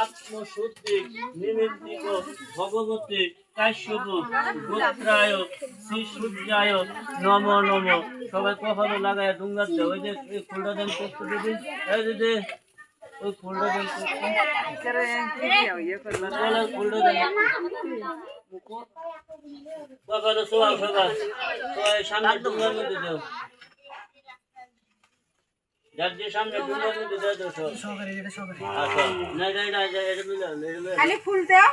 আত্মশুদ্ধি নিমিত্তিক ভগবতে কাশ্যপ গোত্রায় শ্রী সূর্যায় নম নম। সবাই কখনো লাগায় ডুঙ্গার দেয়। ওই যে ফুলটা দেন করতে দিদি, এই দিদি ওই ফুলটা দেন ফুলটা দেন কখনো সোয়াল সবাই সবাই সামনে ডুঙ্গার মধ্যে দেও, যার যে সামনে ডুঙ্গার মধ্যে দেয় তো খালি ফুল দাও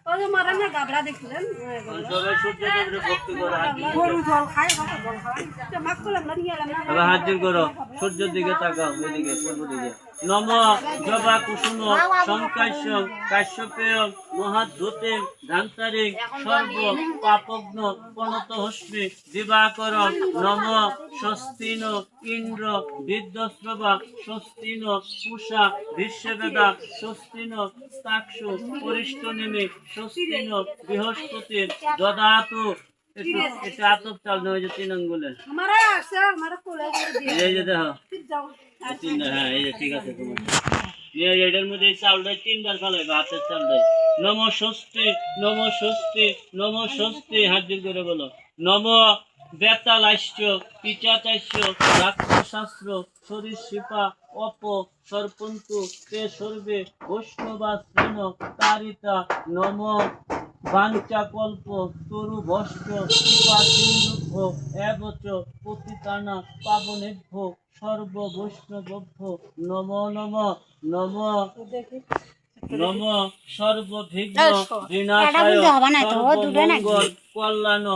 ও যে মারা না গাবড়া দেখলেন সবাই সূর্য চন্দ্র ভক্তি করো, গরু জল খায় কত জল খায় তো মাক করলাম না নিয়ে এলাম না এবার হাত জোর করো, সূর্যের দিকে তাকাও, এদিকে পূর্ব দিকে। নম জবা কুসুম সংকাশ্য কাশ্যপেয় মহাধূতে ধান্তারে সর্ব পাপগ্ন পনত হস্মে দিবাকর। নম স্বস্তিন ইন্দ্র বিদ্যস্রবা স্বস্তিন পূষা বিশ্ববেদা স্বস্তিন স্তাক্ষু পরিষ্ট নেমে স্বস্তিন বৃহস্পতির দদাতু। এটা আতপ চাল নয় যে 3 আঙ্গুলের আমারে আছে আমারে কোলে দিয়ে এই যে দেখো যাও। হ্যাঁ এই যে ঠিক আছে তোমার এটার মধ্যে এই চালটা 3 বার ফেলাইবে, হাতের চালটাই। নম স্বস্তি নম স্বস্তি নম স্বস্তি, হাত জোর করে বলো। নম বেতালাস্য পিচাচাস্য রাক্ষসাস্ত্র সরীসৃপা অপ সর্পন্তু তে সর্বে বৈষ্ণবাশ্রেণ তারিতা। নম বাঞ্চাকল্প তরু ভস্য কৃপা সিন্ধুভ্য এবচ পতিতানা পাবনেভ্য সর্ব বৈষ্ণবভ্য নম নম নম নম সর্ববিঘ্ন বিনাশায় সর্বমঙ্গল কল্যাণ।